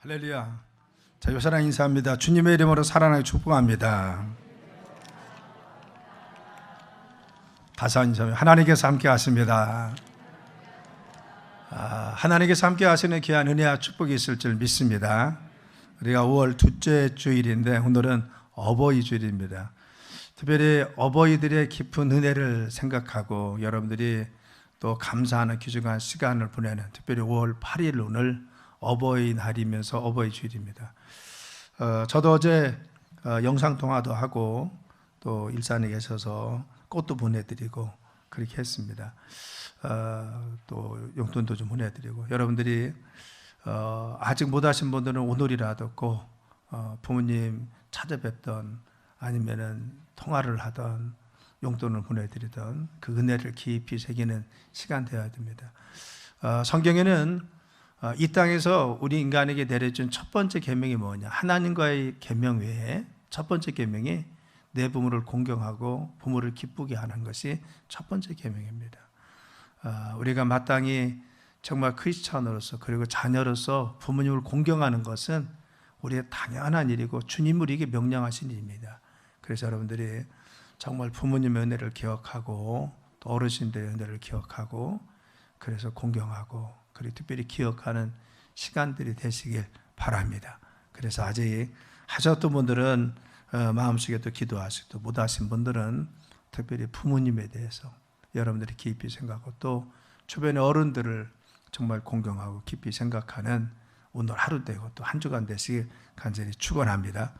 할렐루야. 자, 요사랑 인사합니다. 주님의 이름으로 사랑하게 축복합니다. 다시 인사합니다. 하나님께서 함께 하십니다. 하나님께서 함께 하시는 귀한 은혜와 축복이 있을 줄 믿습니다. 우리가 5월 둘째 주일인데 오늘은 어버이 주일입니다. 특별히 어버이들의 깊은 은혜를 생각하고 여러분들이 또 감사하는 귀중한 시간을 보내는 특별히 5월 8일 오늘 어버이날이면서 어버이 주일입니다. 저도 어제 영상통화도 하고 또 일산에 계셔서 꽃도 보내드리고 그렇게 했습니다. 또 용돈도 좀 보내드리고 여러분들이 아직 못 하신 분들은 오늘이라도 꼭 부모님 찾아뵙던 아니면은 통화를 하던 용돈을 보내드리던 그 은혜를 깊이 새기는 시간 되어야 됩니다. 성경에는 이 땅에서 우리 인간에게 내려준 첫 번째 계명이 뭐냐? 하나님과의 계명 외에 첫 번째 계명이 내 부모를 공경하고 부모를 기쁘게 하는 것이 첫 번째 계명입니다. 우리가 마땅히 정말 크리스찬으로서 그리고 자녀로서 부모님을 공경하는 것은 우리의 당연한 일이고 주님을 우리에게 명령하신 일입니다. 그래서 여러분들이 정말 부모님의 은혜를 기억하고 또 어르신들의 은혜를 기억하고 그래서 공경하고 그리고 특별히 기억하는 시간들이 되시길 바랍니다. 그래서 아직 하셨던 분들은 마음속에 또 기도하시고 또 못하신 분들은 특별히 부모님에 대해서 여러분들이 깊이 생각하고 또 주변의 어른들을 정말 공경하고 깊이 생각하는 오늘 하루 되고 또 한 주간 되시길 간절히 축원합니다.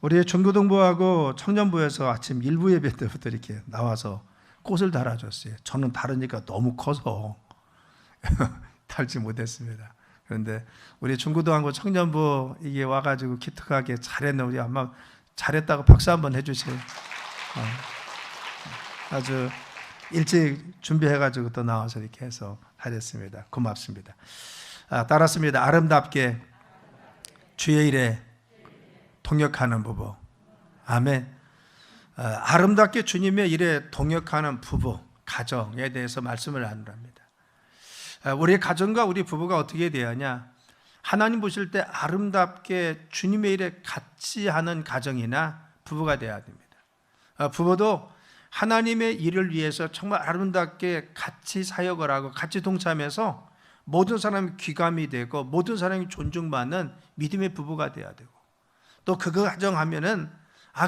우리 중고등부하고 청년부에서 아침 일부 예배 때부터 이렇게 나와서 꽃을 달아줬어요. 저는 다르니까 너무 커서 달지 못했습니다. 그런데 우리 중고등학교 청년부 이게 와가지고 기특하게 잘했네. 우리 아마 잘했다고 박수 한번 해주세요. 아주 일찍 준비해가지고 또 나와서 이렇게 해서 잘했습니다. 고맙습니다. 따랐습니다. 아름답게 주의 일에 동역하는 부부. 아멘. 아름답게 주님의 일에 동역하는 부부, 가정에 대해서 말씀을 나누랍니다. 우리 가정과 우리 부부가 어떻게 되느냐? 하나님 보실 때 아름답게 주님의 일에 같이 하는 가정이나 부부가 되어야 됩니다. 부부도 하나님의 일을 위해서 정말 아름답게 같이 사역을 하고 같이 동참해서 모든 사람이 귀감이 되고 모든 사람이 존중받는 믿음의 부부가 되어야 되고 또 그 가정 하면은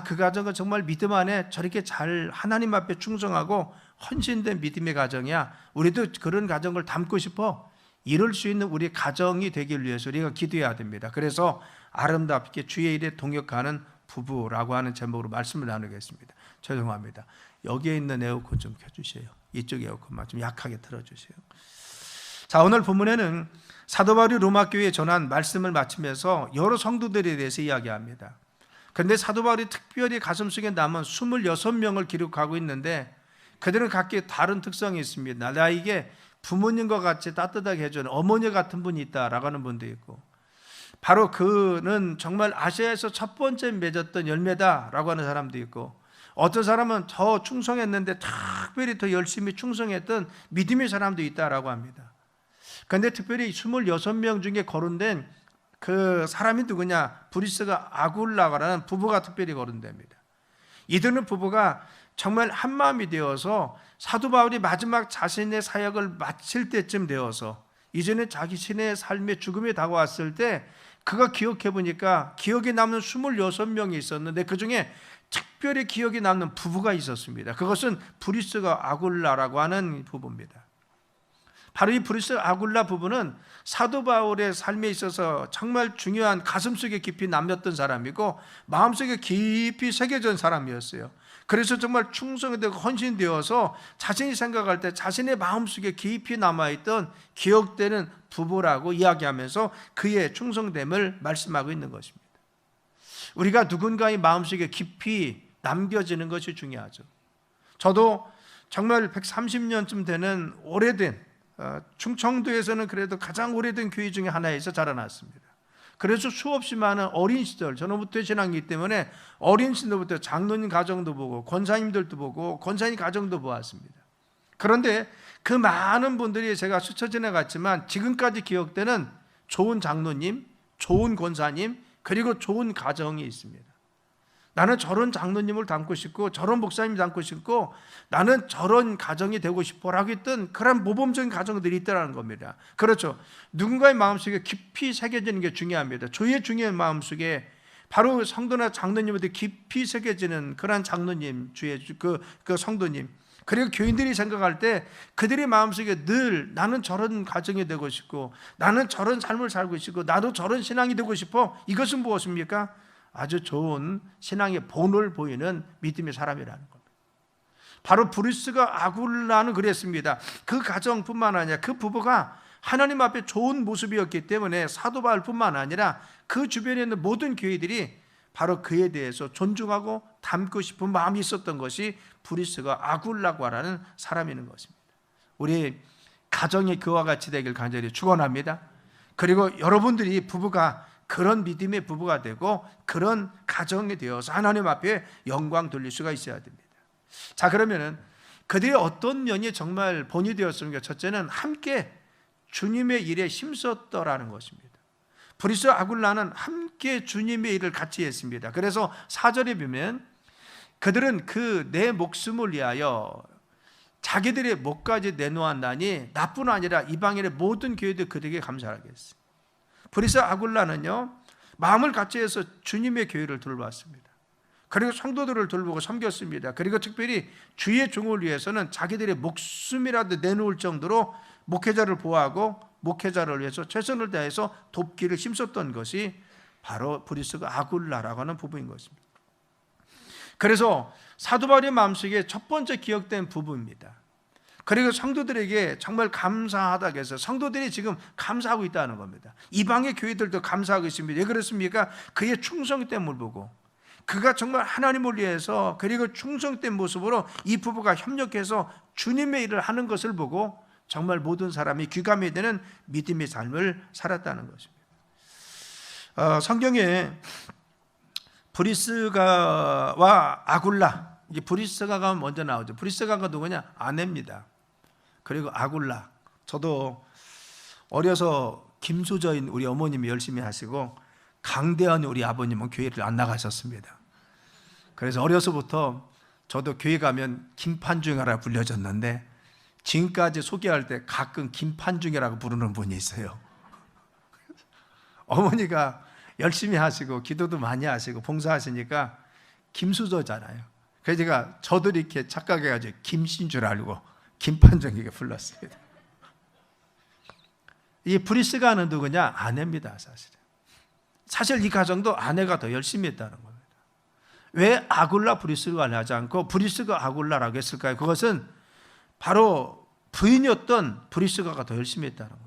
그 가정은 정말 믿음 안에 저렇게 잘 하나님 앞에 충성하고 헌신된 믿음의 가정이야. 우리도 그런 가정을 담고 싶어. 이룰 수 있는 우리 가정이 되길 위해서 우리가 기도해야 됩니다. 그래서 아름답게 주의 일에 동역하는 부부라고 하는 제목으로 말씀을 나누겠습니다. 죄송합니다. 여기에 있는 에어컨 좀 켜주세요. 이쪽 에어컨만 좀 약하게 틀어주세요. 자, 오늘 본문에는 사도 바울이 로마 교회에 전한 말씀을 마치면서 여러 성도들에 대해서 이야기합니다. 그런데 사도 바울이 특별히 가슴속에 남은 26명을 기록하고 있는데 그들은 각기 다른 특성이 있습니다. 나에게 부모님과 같이 따뜻하게 해주는 어머니 같은 분이 있다라고 하는 분도 있고 바로 그는 정말 아시아에서 첫 번째 맺었던 열매다라고 하는 사람도 있고 어떤 사람은 더 충성했는데 특별히 더 열심히 충성했던 믿음의 사람도 있다라고 합니다. 그런데 특별히 26명 중에 거론된 그 사람이 누구냐? 브리스가 아굴라라는 부부가 특별히 거론됩니다. 이들은 부부가 정말 한마음이 되어서 사도 바울이 마지막 자신의 사역을 마칠 때쯤 되어서 이제는 자기 신의 삶의 죽음이 다가왔을 때 그가 기억해 보니까 기억에 남는 26명이 있었는데 그 중에 특별히 기억에 남는 부부가 있었습니다. 그것은 브리스가 아굴라라고 하는 부부입니다. 바로 이 브리스 아굴라 부부는 사도 바울의 삶에 있어서 정말 중요한 가슴속에 깊이 남겼던 사람이고 마음속에 깊이 새겨진 사람이었어요. 그래서 정말 충성이 되고 헌신되어서 자신이 생각할 때 자신의 마음속에 깊이 남아있던 기억되는 부부라고 이야기하면서 그의 충성됨을 말씀하고 있는 것입니다. 우리가 누군가의 마음속에 깊이 남겨지는 것이 중요하죠. 저도 정말 130년쯤 되는 오래된 충청도에서는 그래도 가장 오래된 교회 중에 하나에서 자라났습니다. 그래서 수없이 많은 어린 시절, 저는 신앙이기 때문에 어린 시절부터 장로님 가정도 보고 권사님들도 보고 권사님 가정도 보았습니다. 그런데 그 많은 분들이 제가 스쳐 지나갔지만 지금까지 기억되는 좋은 장로님, 좋은 권사님 그리고 좋은 가정이 있습니다. 나는 저런 장로님을 닮고 싶고 저런 목사님 닮고 싶고 나는 저런 가정이 되고 싶어라고 했던 그런 모범적인 가정들이 있다는 겁니다. 그렇죠. 누군가의 마음속에 깊이 새겨지는 게 중요합니다. 주의 중요한 마음속에 바로 성도나 장로님한테 깊이 새겨지는 그런 장로님, 주의 그 성도님, 그리고 교인들이 생각할 때 그들의 마음속에 늘 나는 저런 가정이 되고 싶고 나는 저런 삶을 살고 싶고 나도 저런 신앙이 되고 싶어. 이것은 무엇입니까? 아주 좋은 신앙의 본을 보이는 믿음의 사람이라는 겁니다. 바로 브루스가 아굴라는 그랬습니다. 그 가정뿐만 아니라 그 부부가 하나님 앞에 좋은 모습이었기 때문에 사도 바울뿐만 아니라 그 주변에 있는 모든 교회들이 바로 그에 대해서 존중하고 닮고 싶은 마음이 있었던 것이 브루스가 아굴라과라는 사람이는 것입니다. 우리 가정이 그와 같이 되길 간절히 축원합니다. 그리고 여러분들이 부부가 그런 믿음의 부부가 되고 그런 가정이 되어서 하나님 앞에 영광 돌릴 수가 있어야 됩니다. 자, 그러면은 그들의 어떤 면이 정말 본이 되었습니까? 첫째는 함께 주님의 일에 힘썼더라는 것입니다. 브루스 아굴라는 함께 주님의 일을 같이 했습니다. 그래서 4절에 보면 그들은 그 내 목숨을 위하여 자기들의 목까지 내놓았나니 나뿐 아니라 이방인의 모든 교회도 그들에게 감사하겠습니다. 브루스 아굴라는요, 마음을 같이 해서 주님의 교회를 돌봤습니다. 그리고 성도들을 돌보고 섬겼습니다. 그리고 특별히 주의 종을 위해서는 자기들의 목숨이라도 내놓을 정도로 목회자를 보호하고 목회자를 위해서 최선을 다해서 돕기를 힘썼던 것이 바로 브루스가 아굴라라고 하는 부부인 것입니다. 그래서 사도 바울의 마음속에 첫 번째 기억된 부부입니다. 그리고 성도들에게 정말 감사하다고 해서 성도들이 지금 감사하고 있다는 겁니다. 이방의 교회들도 감사하고 있습니다. 왜 그렇습니까? 그의 충성됨을 보고 그가 정말 하나님을 위해서 그리고 충성된 모습으로 이 부부가 협력해서 주님의 일을 하는 것을 보고 정말 모든 사람이 귀감이 되는 믿음의 삶을 살았다는 것입니다. 성경에 브리스가와 아굴라, 이게 브리스가가 먼저 나오죠. 브리스가가 누구냐? 아내입니다. 그리고 아굴라, 저도 어려서 김수저인 우리 어머님이 열심히 하시고 강대한 우리 아버님은 교회를 안 나가셨습니다. 그래서 어려서부터 저도 교회 가면 김판중이라고 불려졌는데 지금까지 소개할 때 가끔 김판중이라고 부르는 분이 있어요. 어머니가 열심히 하시고 기도도 많이 하시고 봉사하시니까 김수저잖아요. 그래서 제가 저도 이렇게 착각해가지고 김신 줄 알고 김판중에게 불렀습니다. 이 브리스가는 누구냐? 아내입니다. 사실 이 가정도 아내가 더 열심히 했다는 겁니다. 왜 아굴라 브리스가를 하지 않고 브리스가 아굴라라고 했을까요? 그것은 바로 부인이었던 브리스가가 더 열심히 했다는 겁니다.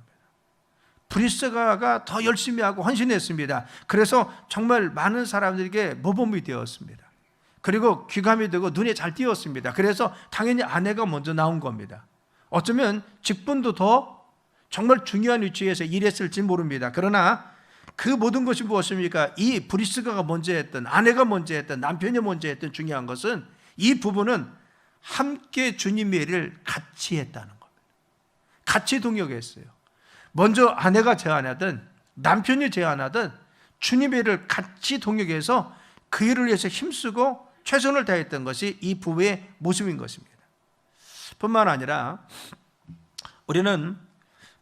브리스가가 더 열심히 하고 헌신했습니다. 그래서 정말 많은 사람들에게 모범이 되었습니다. 그리고 귀감이 되고 눈에 잘 띄었습니다. 그래서 당연히 아내가 먼저 나온 겁니다. 어쩌면 직분도 더 정말 중요한 위치에서 일했을지 모릅니다. 그러나 그 모든 것이 무엇입니까? 이 브리스가가 먼저 했던, 아내가 먼저 했던, 남편이 먼저 했던 중요한 것은 이 부부는 함께 주님의 일을 같이 했다는 겁니다. 같이 동역했어요. 먼저 아내가 제안하든 남편이 제안하든 주님의 일을 같이 동역해서 그 일을 위해서 힘쓰고 최선을 다했던 것이 이 부부의 모습인 것입니다. 뿐만 아니라 우리는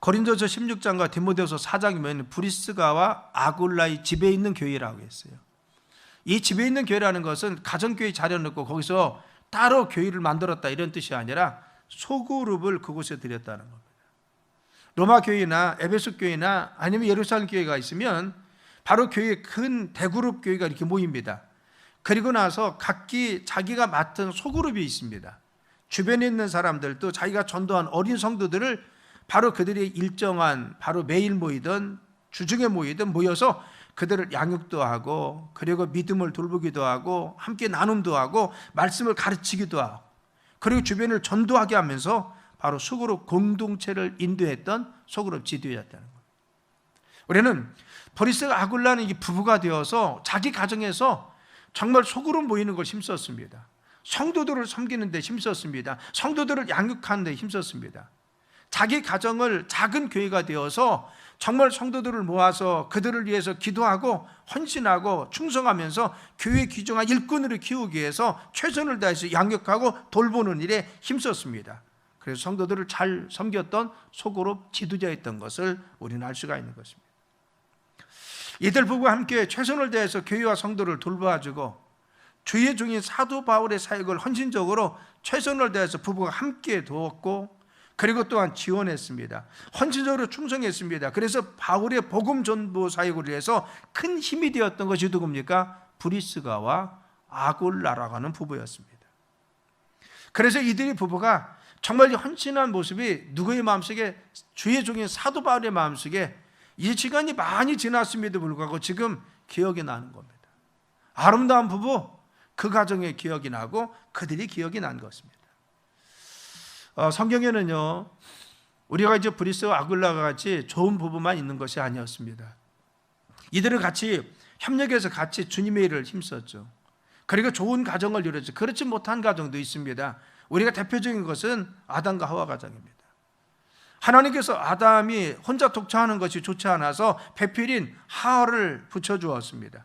고린도서 16장과 디모데후서 4장이면 브리스가와 아굴라의 집에 있는 교회라고 했어요. 이 집에 있는 교회라는 것은 가정교회 차려놓고 거기서 따로 교회를 만들었다 이런 뜻이 아니라 소그룹을 그곳에 들였다는 겁니다. 로마 교회나 에베소 교회나 아니면 예루살렘 교회가 있으면 바로 교회 큰 대그룹 교회가 이렇게 모입니다. 그리고 나서 각기 자기가 맡은 소그룹이 있습니다. 주변에 있는 사람들도 자기가 전도한 어린 성도들을 바로 그들이 일정한 바로 매일 모이든 주중에 모이든 모여서 그들을 양육도 하고 그리고 믿음을 돌보기도 하고 함께 나눔도 하고 말씀을 가르치기도 하고 그리고 주변을 전도하게 하면서 바로 소그룹 공동체를 인도했던 소그룹 지도자였다는 거예요. 우리는 브리스가 아굴라는 이 부부가 되어서 자기 가정에서 정말 소그룹 모이는 걸 힘썼습니다. 성도들을 섬기는 데 힘썼습니다. 성도들을 양육하는 데 힘썼습니다. 자기 가정을 작은 교회가 되어서 정말 성도들을 모아서 그들을 위해서 기도하고 헌신하고 충성하면서 교회 귀중한 일꾼으로 키우기 위해서 최선을 다해서 양육하고 돌보는 일에 힘썼습니다. 그래서 성도들을 잘 섬겼던 속으로 지도자였던 것을 우리는 알 수가 있는 것입니다. 이들 부부가 함께 최선을 다해서 교회와 성도를 돌봐주고 주의 종인 사도 바울의 사역을 헌신적으로 최선을 다해서 부부가 함께 도왔고, 그리고 또한 지원했습니다. 헌신적으로 충성했습니다. 그래서 바울의 복음 전도 사역을 위해서 큰 힘이 되었던 것이 누굽니까? 브리스가와 아굴라라고 하는 부부였습니다. 그래서 이들의 부부가 정말 헌신한 모습이 누구의 마음속에, 주의 종인 사도 바울의 마음속에 이 시간이 많이 지났음에도 불구하고 지금 기억이 나는 겁니다. 아름다운 부부, 그 가정의 기억이 나고 그들이 기억이 난 것입니다. 성경에는요, 우리가 이제 브리스와 아굴라가 같이 좋은 부부만 있는 것이 아니었습니다. 이들을 같이 협력해서 같이 주님의 일을 힘썼죠. 그리고 좋은 가정을 이루었죠. 그렇지 못한 가정도 있습니다. 우리가 대표적인 것은 아담과 하와 가정입니다. 하나님께서 아담이 혼자 독차하는 것이 좋지 않아서 배필인 하와를 붙여주었습니다.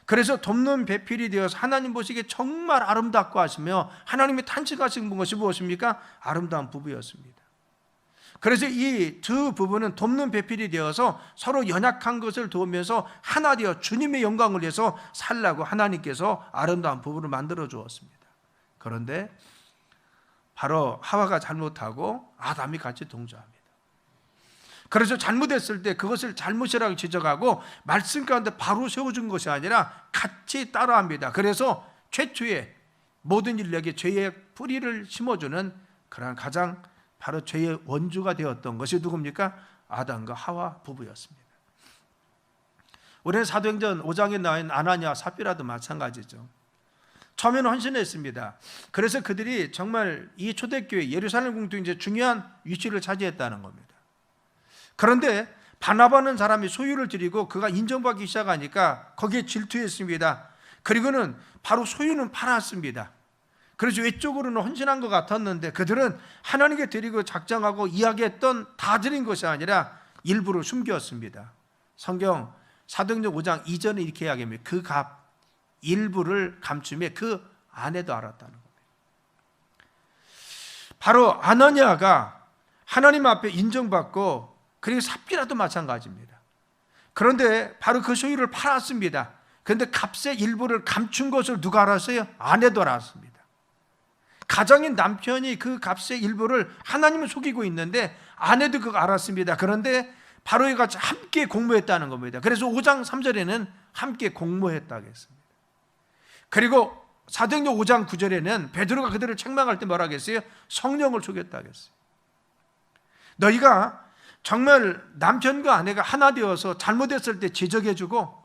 그래서 돕는 배필이 되어서 하나님 보시기에 정말 아름답고 하시며 하나님이 탄식하신 것이 무엇입니까? 아름다운 부부였습니다. 그래서 이 두 부부는 돕는 배필이 되어서 서로 연약한 것을 도우면서 하나 되어 주님의 영광을 위해서 살라고 하나님께서 아름다운 부부를 만들어 주었습니다. 그런데 바로 하와가 잘못하고 아담이 같이 동조합니다. 그래서 잘못했을 때 그것을 잘못이라고 지적하고 말씀 가운데 바로 세워준 것이 아니라 같이 따라합니다. 그래서 최초의 모든 인류에게 죄의 뿌리를 심어주는 그런 가장 바로 죄의 원주가 되었던 것이 누굽니까? 아담과 하와 부부였습니다. 우리는 사도행전 5장에 나와 있는 아나니아와 삽비라도 마찬가지죠. 처음에는 헌신했습니다. 그래서 그들이 정말 이 초대교회 예루살렘 공동체의 중요한 위치를 차지했다는 겁니다. 그런데 바나바는 사람이 소유를 드리고 그가 인정받기 시작하니까 거기에 질투했습니다. 그리고는 바로 소유는 팔았습니다. 그래서 외적으로는 헌신한 것 같았는데 그들은 하나님께 드리고 작정하고 이야기했던 다 드린 것이 아니라 일부를 숨겼습니다. 성경 사도행전 5장 이전에 이렇게 이야기합니다. 그 값 일부를 감추며 그 아내도 알았다는 겁니다. 바로 아나니아가 하나님 앞에 인정받고, 그리고 삽비라도 마찬가지입니다. 그런데 바로 그 소유를 팔았습니다. 그런데 값의 일부를 감춘 것을 누가 알았어요? 아내도 알았습니다. 가정인 남편이 그 값의 일부를 하나님을 속이고 있는데 아내도 그거 알았습니다. 그런데 바로 이가 함께 공모했다는 겁니다. 그래서 5장 3절에는 함께 공모했다고 했습니다. 그리고 사도행전 5장 9절에는 베드로가 그들을 책망할 때 뭐라고 했어요? 성령을 속였다고 했어요. 너희가 정말 남편과 아내가 하나 되어서 잘못했을 때 지적해주고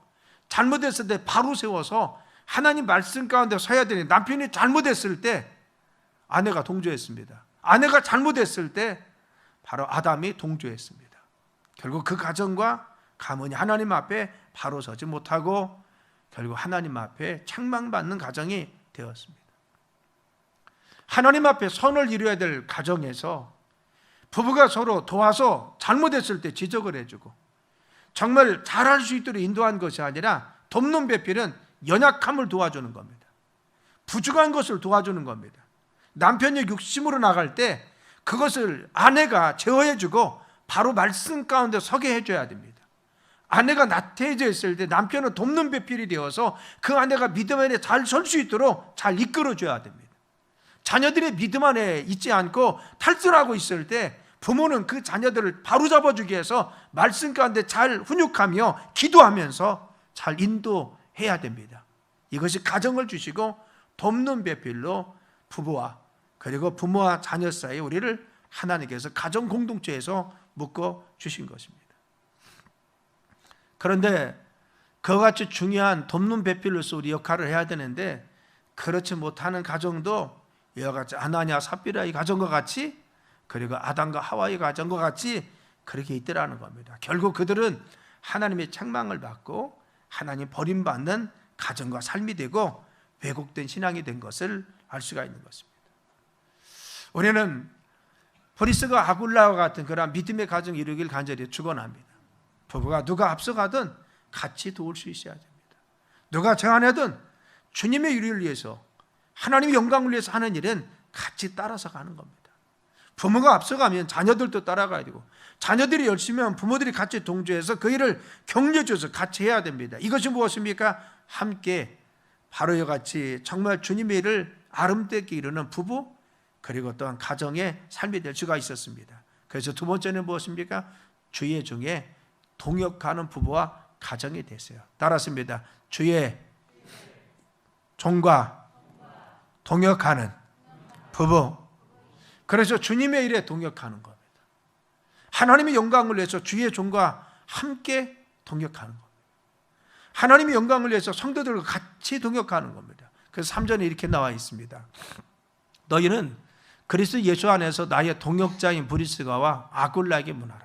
잘못했을 때 바로 세워서 하나님 말씀 가운데 서야 되니, 남편이 잘못했을 때 아내가 동조했습니다. 아내가 잘못했을 때 바로 아담이 동조했습니다. 결국 그 가정과 가문이 하나님 앞에 바로 서지 못하고 결국 하나님 앞에 책망받는 가정이 되었습니다. 하나님 앞에 선을 이루어야 될 가정에서 부부가 서로 도와서 잘못했을 때 지적을 해주고 정말 잘할 수 있도록 인도한 것이 아니라, 돕는 배필은 연약함을 도와주는 겁니다. 부족한 것을 도와주는 겁니다. 남편이 육심으로 나갈 때 그것을 아내가 제어해주고 바로 말씀 가운데 서게 해줘야 됩니다. 아내가 나태해져 있을 때 남편은 돕는 배필이 되어서 그 아내가 믿음 안에 잘 설 수 있도록 잘 이끌어줘야 됩니다. 자녀들의 믿음 안에 있지 않고 탈출하고 있을 때 부모는 그 자녀들을 바로잡아주기 위해서 말씀 가운데 잘 훈육하며 기도하면서 잘 인도해야 됩니다. 이것이 가정을 주시고 돕는 배필로 부부와 그리고 부모와 자녀 사이에 우리를 하나님께서 가정 공동체에서 묶어 주신 것입니다. 그런데 그와 같이 중요한 돕는 배필로서 우리 역할을 해야 되는데 그렇지 못하는 가정도 이와 같이 아나니아 삽비라의 가정과 같이, 그리고 아담과 하와의 가정과 같이 그렇게 있더라는 겁니다. 결국 그들은 하나님의 책망을 받고 하나님 버림받는 가정과 삶이 되고 왜곡된 신앙이 된 것을 알 수가 있는 것입니다. 우리는 브리스가 아굴라와 같은 그런 믿음의 가정이 이루길 간절히 축원합니다. 부부가 누가 앞서가든 같이 도울 수 있어야 됩니다. 누가 제안하든 주님의 일을 위해서, 하나님의 영광을 위해서 하는 일은 같이 따라서 가는 겁니다. 부모가 앞서가면 자녀들도 따라가야 되고, 자녀들이 열심히 하면 부모들이 같이 동조해서 그 일을 격려줘서 같이 해야 됩니다. 이것이 무엇입니까? 함께 바로 이와 같이 정말 주님의 일을 아름답게 이루는 부부, 그리고 또한 가정의 삶이 될 수가 있었습니다. 그래서 두 번째는 무엇입니까? 주의 중에 동역하는 부부와 가정이 됐어요. 따랐습니다. 주의 종과 동역하는 부부. 그래서 주님의 일에 동역하는 겁니다. 하나님의 영광을 위해서 주의 종과 함께 동역하는 겁니다. 하나님의 영광을 위해서 성도들과 같이 동역하는 겁니다. 그래서 3절에 이렇게 나와 있습니다. 너희는 그리스도 예수 안에서 나의 동역자인 브리스가와 아굴라에게 문하라.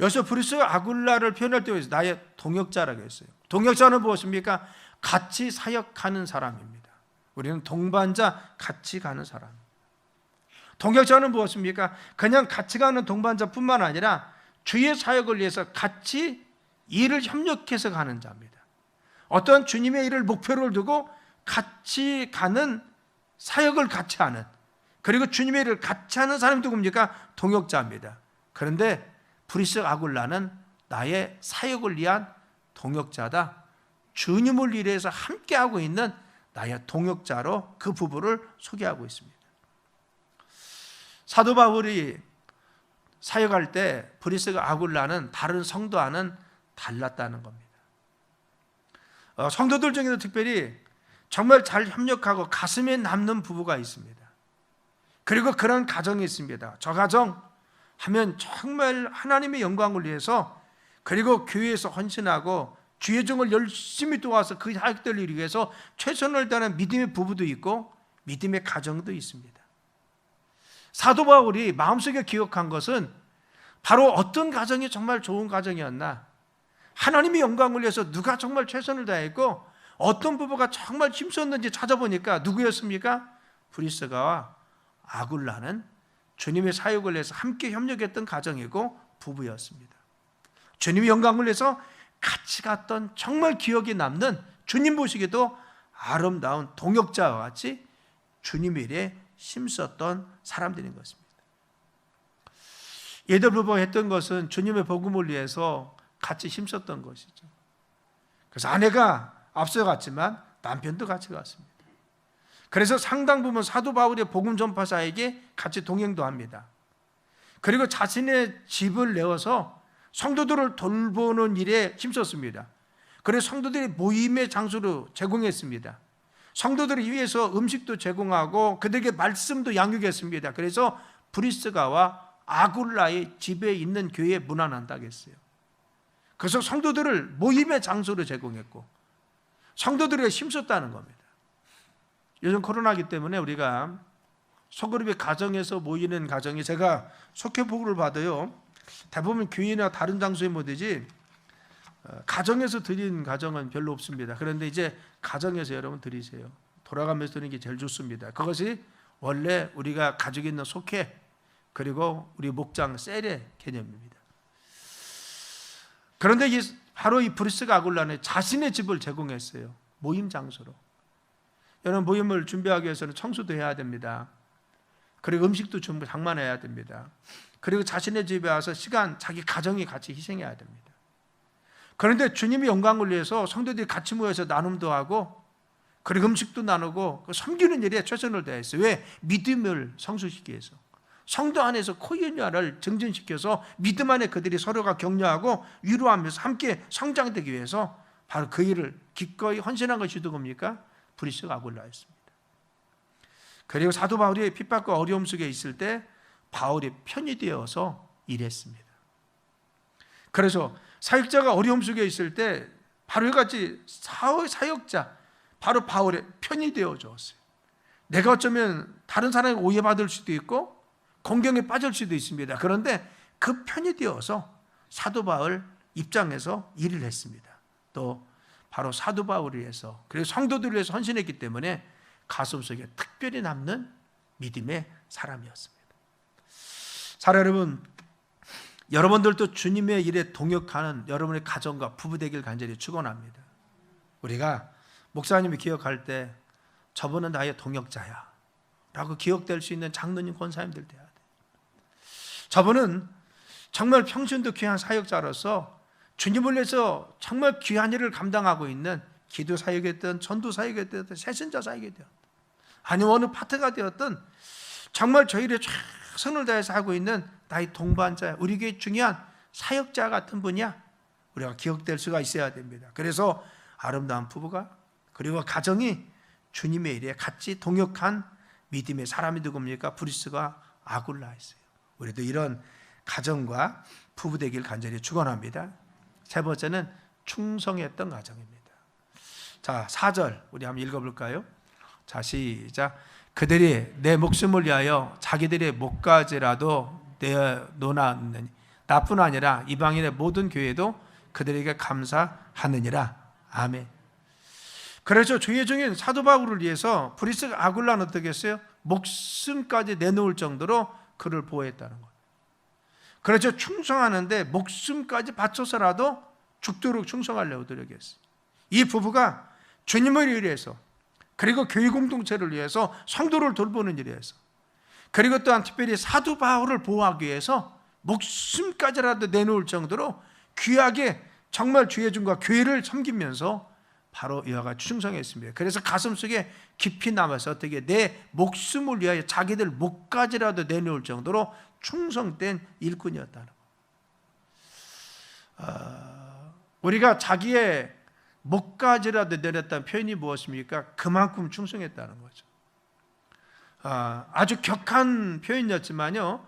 여기서 브리스가 아굴라를 표현할 때 나의 동역자라고 했어요. 동역자는 무엇입니까? 같이 사역하는 사람입니다. 우리는 동반자, 같이 가는 사람. 동역자는 무엇입니까? 그냥 같이 가는 동반자뿐만 아니라 주의 사역을 위해서 같이 일을 협력해서 가는 자입니다. 어떤 주님의 일을 목표를 두고 같이 가는, 사역을 같이 하는, 그리고 주님의 일을 같이 하는 사람이 누굽니까? 동역자입니다. 그런데 브리스 아굴라는 나의 사역을 위한 동역자다. 주님을 위해서 함께하고 있는 나의 동역자로 그 부부를 소개하고 있습니다. 사도 바울이 사역할 때 브리스가 아굴라는 다른 성도와는 달랐다는 겁니다. 성도들 중에도 특별히 정말 잘 협력하고 가슴에 남는 부부가 있습니다. 그리고 그런 가정이 있습니다. 저 가정 하면 정말 하나님의 영광을 위해서, 그리고 교회에서 헌신하고 주의 종을 열심히 도와서 그 사역들을 이루기 위해서 최선을 다하는 믿음의 부부도 있고 믿음의 가정도 있습니다. 사도 바울이 마음속에 기억한 것은 바로 어떤 가정이 정말 좋은 가정이었나, 하나님의 영광을 위해서 누가 정말 최선을 다했고 어떤 부부가 정말 힘썼는지 찾아보니까 누구였습니까? 브리스가와 아굴라는 주님의 사역을 위해서 함께 협력했던 가정이고 부부였습니다. 주님의 영광을 위해서 같이 갔던 정말 기억에 남는, 주님 보시기에도 아름다운 동역자와 같이 주님의 일에 힘썼던 사람들인 것입니다. 얘들 부부가 했던 것은 주님의 복음을 위해서 같이 힘썼던 것이죠. 그래서 아내가 앞서갔지만 남편도 같이 갔습니다. 그래서 상당 부분 사도 바울의 복음 전파사에게 같이 동행도 합니다. 그리고 자신의 집을 내어서 성도들을 돌보는 일에 힘썼습니다. 그래서 성도들이 모임의 장소로 제공했습니다. 성도들을 위해서 음식도 제공하고 그들에게 말씀도 양육했습니다. 그래서 브리스가와 아굴라의 집에 있는 교회에 문안한다고 했어요. 그래서 성도들을 모임의 장소로 제공했고 성도들에게 힘썼다는 겁니다. 요즘 코로나기 때문에 우리가 소그룹의 가정에서 모이는 가정이, 제가 속회 보고를 받아요. 대부분 교회나 다른 장소에 못 되지 가정에서 드린 가정은 별로 없습니다. 그런데 이제 가정에서 여러분 드리세요. 돌아가면서 드리는 게 제일 좋습니다. 그것이 원래 우리가 가지고 있는 속회, 그리고 우리 목장 셀의 개념입니다. 그런데 바로 이 브리스가 아굴라는 자신의 집을 제공했어요. 모임 장소로. 여러분, 모임을 준비하기 위해서는 청소도 해야 됩니다. 그리고 음식도 장만해야 됩니다. 그리고 자신의 집에 와서 시간, 자기 가정이 같이 희생해야 됩니다. 그런데 주님의 영광을 위해서 성도들이 같이 모여서 나눔도 하고, 그리고 음식도 나누고 섬기는 일에 최선을 다했어요. 왜? 믿음을 성숙시키기 위해서. 성도 안에서 코인화를 증진시켜서 믿음 안에 그들이 서로가 격려하고 위로하면서 함께 성장되기 위해서 바로 그 일을 기꺼이 헌신한 것이 누굽니까? 브리스가 아굴라였습니다. 그리고 사도 바울이 핍박과 어려움 속에 있을 때 바울이 편이 되어서 일했습니다. 그래서 사역자가 어려움 속에 있을 때 바로 이같이 사역자, 바로 바울의 편이 되어 주었어요. 내가 어쩌면 다른 사람에게 오해받을 수도 있고 공경에 빠질 수도 있습니다. 그런데 그 편이 되어서 사도 바울 입장에서 일을 했습니다. 또 바로 사도 바울을 위해서, 그리고 성도들을 위해서 헌신했기 때문에 가슴속에 특별히 남는 믿음의 사람이었습니다. 사랑 여러분, 여러분들도 주님의 일에 동역하는 여러분의 가정과 부부 되길 간절히 축원합니다. 우리가 목사님이 기억할 때 저분은 나의 동역자야 라고 기억될 수 있는 장로님, 권사님들 돼야 돼. 저분은 정말 평신도 귀한 사역자로서 주님을 위해서 정말 귀한 일을 감당하고 있는 기도 사역이 되었든 전도 사역이 되었든 새신자 사역이 되었든 아니면 어느 파트가 되었든 정말 저희 일에 최선을 다해서 하고 있는 나의 동반자, 우리 교회 중요한 사역자 같은 분이야. 우리가 기억될 수가 있어야 됩니다. 그래서 아름다운 부부가 그리고 가정이 주님의 일에 같이 동역한 믿음의 사람이 누굽니까? 브리스가 아굴라였어요. 우리도 이런 가정과 부부 되길 간절히 축원합니다. 세 번째는 충성했던 가정입니다. 자, 4절 우리 한번 읽어볼까요? 자, 시작. 그들이 내 목숨을 위하여 자기들의 목까지라도 내놓았느니 나뿐 아니라 이방인의 모든 교회도 그들에게 감사하느니라. 아멘. 그래서 주의 종인 사도 바울을 위해서 브리스 아굴라는 어떻게 했어요? 목숨까지 내놓을 정도로 그를 보호했다는 거예요. 그래서 충성하는데 목숨까지 바쳐서라도 죽도록 충성하려고 노력했어요. 이 부부가 주님을 위해서 그리고 교회 공동체를 위해서 성도를 돌보는 일에 위해서 그리고 또한 특별히 사도 바울을 보호하기 위해서 목숨까지라도 내놓을 정도로 귀하게 정말 주의 종과 교회를 섬기면서 바로 이와 같이 충성했습니다. 그래서 가슴속에 깊이 남아서 어떻게 내 목숨을 위하여 자기들 목까지라도 내놓을 정도로 충성된 일꾼이었다는 거. 우리가 자기의 목까지라도 내렸다는 표현이 무엇입니까? 그만큼 충성했다는 거죠. 아주 격한 표현이었지만요,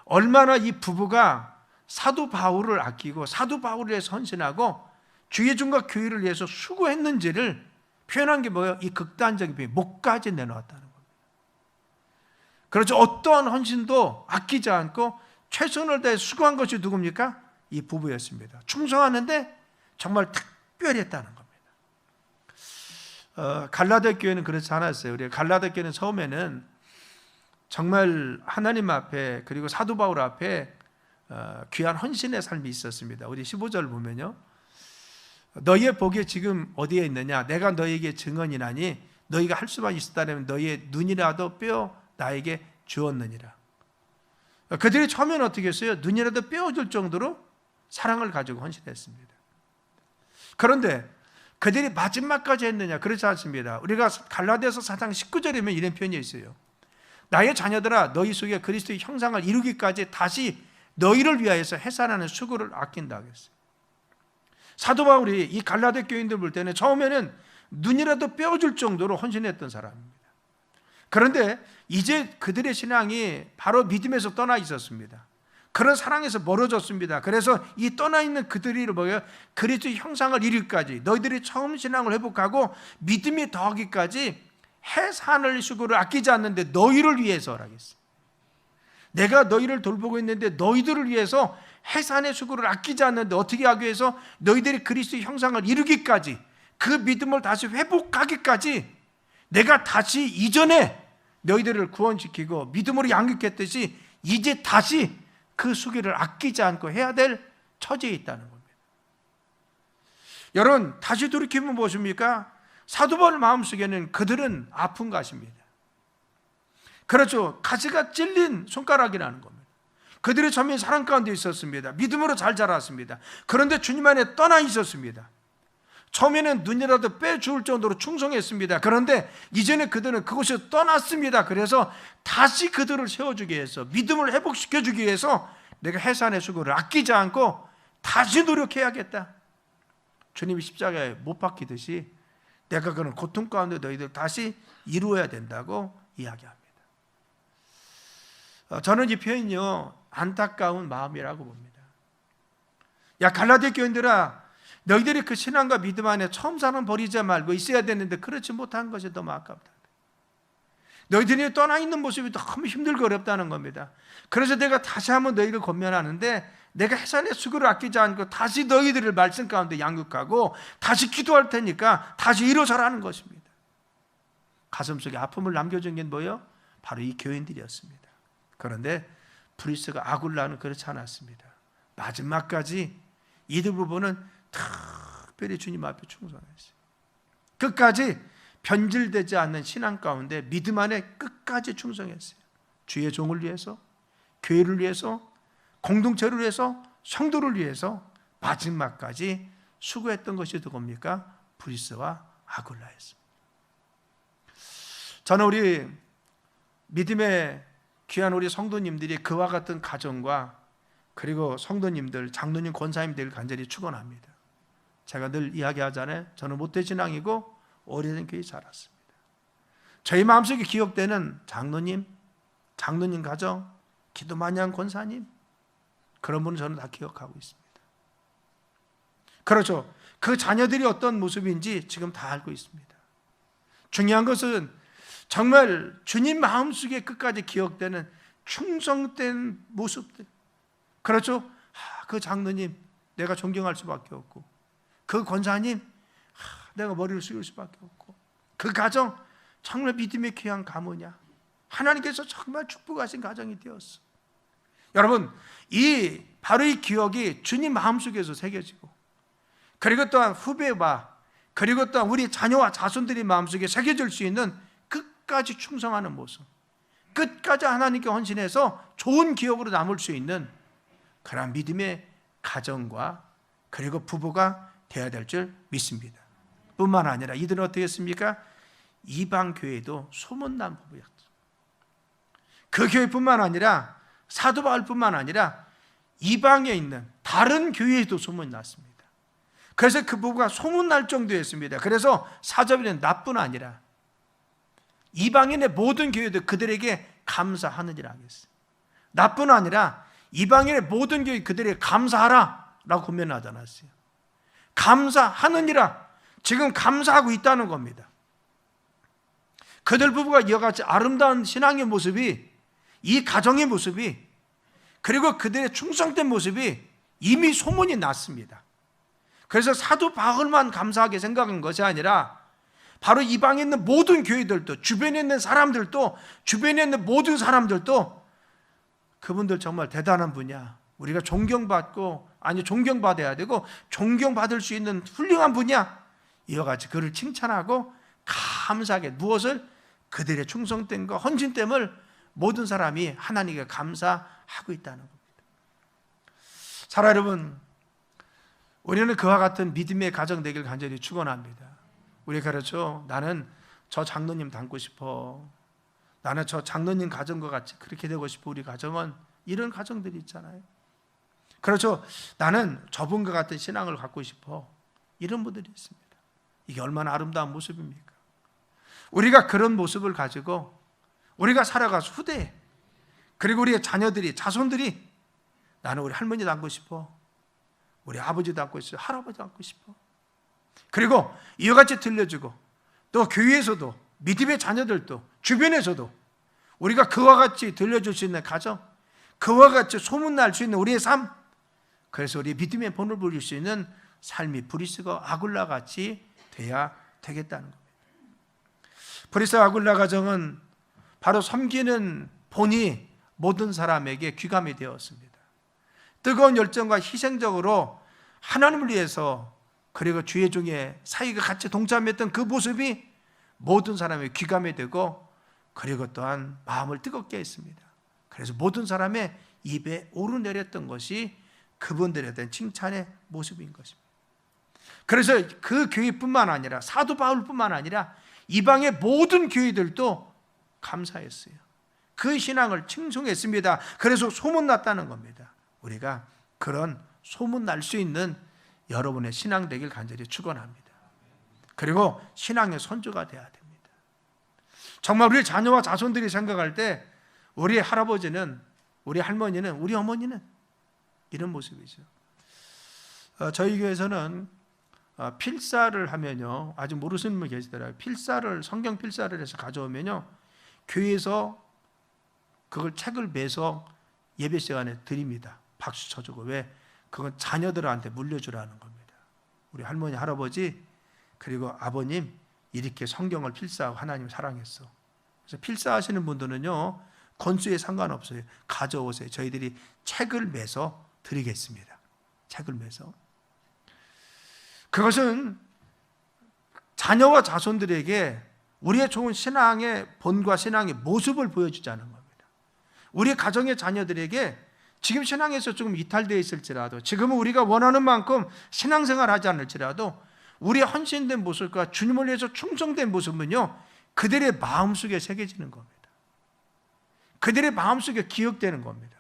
얼마나 이 부부가 사도 바울을 아끼고 사도 바울을 위해서 헌신하고 주의 종과 교회를 위해서 수고했는지를 표현한 게 뭐예요? 이 극단적인 표현, 목까지 내놓았다는 겁니다. 그렇죠. 어떠한 헌신도 아끼지 않고 최선을 다해 수고한 것이 누굽니까? 이 부부였습니다. 충성하는데 정말 특별히 했다는 겁니다. 갈라디아 교회는 그렇지 않았어요. 우리 갈라디아 교회는 처음에는 정말 하나님 앞에 그리고 사도 바울 앞에 귀한 헌신의 삶이 있었습니다. 우리 15절 보면요, 너희의 복이 지금 어디에 있느냐? 내가 너희에게 증언이나니 너희가 할 수만 있었다면 너희의 눈이라도 빼어 나에게 주었느니라. 그들이 처음에는 어떻게 했어요? 눈이라도 빼어줄 정도로 사랑을 가지고 헌신했습니다. 그런데 그들이 마지막까지 했느냐? 그렇지 않습니다. 우리가 갈라디아서 4장 19절이면 이런 표현이 있어요. 나의 자녀들아, 너희 속에 그리스도의 형상을 이루기까지 다시 너희를 위하여서 해산하는 수고를 아낀다고 했어요. 사도 바울이 이 갈라디아 교인들 볼 때는 처음에는 눈이라도 빼어줄 정도로 헌신했던 사람입니다. 그런데 이제 그들의 신앙이 바로 믿음에서 떠나 있었습니다. 그런 사랑에서 멀어졌습니다. 그래서 이 떠나 있는 그들이 뭐예요? 그리스도의 형상을 이루기까지, 너희들이 처음 신앙을 회복하고 믿음이 더하기까지 해산을 수고를 아끼지 않는데 너희를 위해서라고 했어요. 내가 너희를 돌보고 있는데 너희들을 위해서 해산의 수고를 아끼지 않는데 어떻게 하기 위해서 너희들이 그리스도의 형상을 이루기까지, 그 믿음을 다시 회복하기까지 내가 다시 이전에 너희들을 구원시키고 믿음으로 양육했듯이 이제 다시 그 수고를 아끼지 않고 해야 될 처지에 있다는 겁니다. 여러분, 다시 돌이키면 무엇입니까? 사도 바울 마음속에는 그들은 아픈 것입니다. 그렇죠. 가시가 찔린 손가락이라는 겁니다. 그들의 처음에 사랑 가운데 있었습니다. 믿음으로 잘 자랐습니다. 그런데 주님 안에 떠나 있었습니다. 처음에는 눈이라도 빼줄 정도로 충성했습니다. 그런데 이제는 그들은 그곳에서 떠났습니다. 그래서 다시 그들을 세워주기 위해서, 믿음을 회복시켜주기 위해서 내가 해산의 수고를 아끼지 않고 다시 노력해야겠다. 주님이 십자가에 못 박히듯이 내가 그런 고통 가운데 너희들 다시 이루어야 된다고 이야기합니다. 저는 이 표현이요, 안타까운 마음이라고 봅니다. 야, 갈라디아 교인들아, 너희들이 그 신앙과 믿음 안에 처음 사는 버리지 말고 있어야 되는데 그렇지 못한 것이 너무 아깝다. 너희들이 떠나 있는 모습이 너무 힘들고 어렵다는 겁니다. 그래서 내가 다시 한번 너희를 권면하는데 내가 해산의 수고를 아끼지 않고 다시 너희들을 말씀 가운데 양육하고 다시 기도할 테니까 다시 일어서라는 것입니다. 가슴속에 아픔을 남겨준 게 뭐예요? 바로 이 교인들이었습니다. 그런데 브리스가 아굴라는 그렇지 않았습니다. 마지막까지 이들 부부는 특별히 주님 앞에 충성했어요. 끝까지 변질되지 않는 신앙 가운데 믿음 안에 끝까지 충성했어요. 주의 종을 위해서, 교회를 위해서, 공동체를 위해서, 성도를 위해서 마지막까지 수고했던 것이 누굽니까? 브리스와 아굴라였습니다. 저는 우리 믿음의 귀한 우리 성도님들이 그와 같은 가정과 그리고 성도님들, 장로님, 권사님들 간절히 축원합니다. 제가 늘 이야기하잖아요. 저는 모태신앙이고 오래된 교회에 자랐습니다. 저희 마음속에 기억되는 장로님, 장로님 가정, 기도 많이 한 권사님, 그런 분은 저는 다 기억하고 있습니다. 그렇죠. 그 자녀들이 어떤 모습인지 지금 다 알고 있습니다. 중요한 것은 정말 주님 마음속에 끝까지 기억되는 충성된 모습들. 그렇죠. 그 장로님 내가 존경할 수밖에 없고, 그 권사님 내가 머리를 숙일 수밖에 없고, 그 가정 정말 믿음의 귀한 가문이야. 하나님께서 정말 축복하신 가정이 되었어. 여러분, 바로 이 기억이 주님 마음속에서 새겨지고, 그리고 또한 후배와 그리고 또한 우리 자녀와 자손들의 마음속에 새겨질 수 있는 끝까지 충성하는 모습, 끝까지 하나님께 헌신해서 좋은 기억으로 남을 수 있는 그런 믿음의 가정과 그리고 부부가 되어야 될 줄 믿습니다. 뿐만 아니라 이들은 어떻게 했습니까? 이방 교회도 소문난 부부였죠. 그 교회뿐만 아니라 사도 바울뿐만 아니라 이방에 있는 다른 교회에도 소문났습니다. 그래서 그 부부가 소문날 정도였습니다. 그래서 사절에는 나뿐 아니라 이방인의 모든 교회도 그들에게 감사하느니라 하겠어요. 나뿐 아니라 이방인의 모든 교회 그들에게 감사하라 라고 권면하지 않았어요. 감사하느니라, 지금 감사하고 있다는 겁니다. 그들 부부가 이와 같이 아름다운 신앙의 모습이, 이 가정의 모습이, 그리고 그들의 충성된 모습이 이미 소문이 났습니다. 그래서 사도 바울만 감사하게 생각한 것이 아니라 바로 이방에 있는 모든 교회들도, 주변에 있는 사람들도, 주변에 있는 모든 사람들도 그분들 정말 대단한 분이야, 우리가 존경받고, 아니 존경받아야 되고 존경받을 수 있는 훌륭한 분이야, 이와 같이 그를 칭찬하고 감사하게, 무엇을? 그들의 충성됨과 헌신됨을 모든 사람이 하나님께 감사하고 있다는 겁니다. 사랑 여러분, 우리는 그와 같은 믿음의 가정 되길 간절히 축원합니다. 우리가 그렇죠. 나는 저 장로님 닮고 싶어, 나는 저 장로님 가정과 같이 그렇게 되고 싶어. 우리 가정은 이런 가정들이 있잖아요. 그렇죠. 나는 저분과 같은 신앙을 갖고 싶어, 이런 분들이 있습니다. 이게 얼마나 아름다운 모습입니까? 우리가 그런 모습을 가지고 우리가 살아가서 후대, 그리고 우리의 자녀들이, 자손들이 나는 우리 할머니 닮고 싶어, 우리 아버지 닮고 싶어, 할아버지 닮고 싶어, 그리고 이와 같이 들려주고, 또 교회에서도, 믿음의 자녀들도, 주변에서도 우리가 그와 같이 들려줄 수 있는 가정, 그와 같이 소문날 수 있는 우리의 삶, 그래서 우리 믿음의 본을 보일 수 있는 삶이 브리스가 아굴라 같이 돼야 되겠다는 겁니다. 브리스와 아굴라 가정은 바로 섬기는 본이 모든 사람에게 귀감이 되었습니다. 뜨거운 열정과 희생적으로 하나님을 위해서, 그리고 주의 종의 사이가 같이 동참했던 그 모습이 모든 사람의 귀감이 되고, 그리고 또한 마음을 뜨겁게 했습니다. 그래서 모든 사람의 입에 오르내렸던 것이 그분들에 대한 칭찬의 모습인 것입니다. 그래서 그 교회뿐만 아니라, 사도 바울뿐만 아니라 이방의 모든 교회들도 감사했어요. 그 신앙을 칭송했습니다. 그래서 소문났다는 겁니다. 우리가 그런 소문날 수 있는 여러분의 신앙 되길 간절히 축원합니다. 그리고 신앙의 선조가 되어야 됩니다. 정말 우리 자녀와 자손들이 생각할 때 우리 할아버지는, 우리 할머니는, 우리 어머니는 이런 모습이죠. 저희 교회에서는 필사를 하면요, 아직 모르시는 분 계시더라고요. 필사를, 성경 필사를 해서 가져오면요, 교회에서 그걸 책을 매서 예배 시간에 드립니다. 박수 쳐주고. 왜? 그건 자녀들한테 물려주라는 겁니다. 우리 할머니, 할아버지, 그리고 아버님 이렇게 성경을 필사하고 하나님을 사랑했어. 그래서 필사하시는 분들은요, 건수에 상관없어요. 가져오세요. 저희들이 책을 매서 드리겠습니다. 책을 매서. 그것은 자녀와 자손들에게 우리의 좋은 신앙의 본과 신앙의 모습을 보여주자는 겁니다. 우리 가정의 자녀들에게 지금 신앙에서 조금 이탈되어 있을지라도, 지금은 우리가 원하는 만큼 신앙생활 하지 않을지라도 우리의 헌신된 모습과 주님을 위해서 충성된 모습은요, 그들의 마음속에 새겨지는 겁니다. 그들의 마음속에 기억되는 겁니다.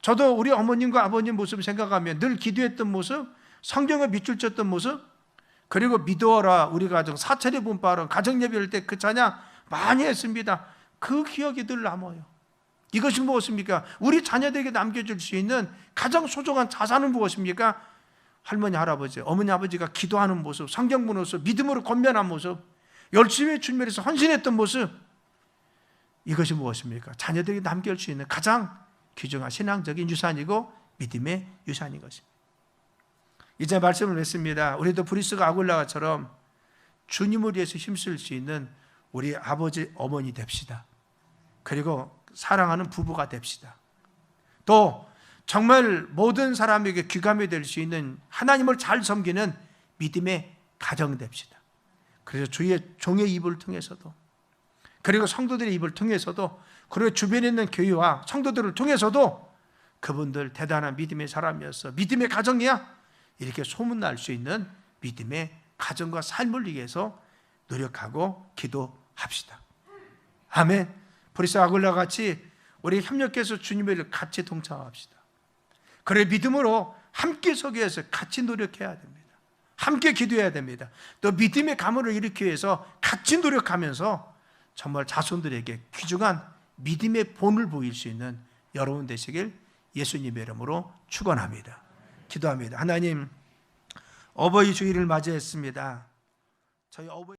저도 우리 어머님과 아버님 모습을 생각하면 늘 기도했던 모습, 성경을 밑줄 쳤던 모습, 그리고 믿어라 우리 가정 사찰의 분파로 가정 예배할 때 그 찬양 많이 했습니다. 그 기억이 늘 남아요. 이것이 무엇입니까? 우리 자녀들에게 남겨줄 수 있는 가장 소중한 자산은 무엇입니까? 할머니, 할아버지, 어머니, 아버지가 기도하는 모습, 성경 보는 모습, 믿음으로 권면한 모습, 열심히 주님을 위해서 헌신했던 모습, 이것이 무엇입니까? 자녀들에게 남길 수 있는 가장 귀중한 신앙적인 유산이고 믿음의 유산인 것입니다. 이제 말씀을 맺습니다. 우리도 브리스가 아굴라가처럼 주님을 위해서 힘쓸 수 있는 우리 아버지, 어머니 됩시다. 그리고 사랑하는 부부가 됩시다. 또 정말 모든 사람에게 귀감이 될 수 있는 하나님을 잘 섬기는 믿음의 가정 됩시다. 그래서 주의 종의 입을 통해서도, 그리고 성도들의 입을 통해서도, 그리고 주변에 있는 교회와 성도들을 통해서도 그분들 대단한 믿음의 사람이었어, 믿음의 가정이야, 이렇게 소문날 수 있는 믿음의 가정과 삶을 위해서 노력하고 기도합시다. 아멘. 브리스 아굴라 같이 우리 협력해서 주님의 일을 같이 동참합시다. 그래, 믿음으로 함께 서기 위해서 같이 노력해야 됩니다. 함께 기도해야 됩니다. 또 믿음의 가문을 일으키기 위해서 같이 노력하면서 정말 자손들에게 귀중한 믿음의 본을 보일 수 있는 여러분 되시길 예수님의 이름으로 축원합니다. 기도합니다. 하나님, 어버이 주일을 맞이했습니다. 저희 어버이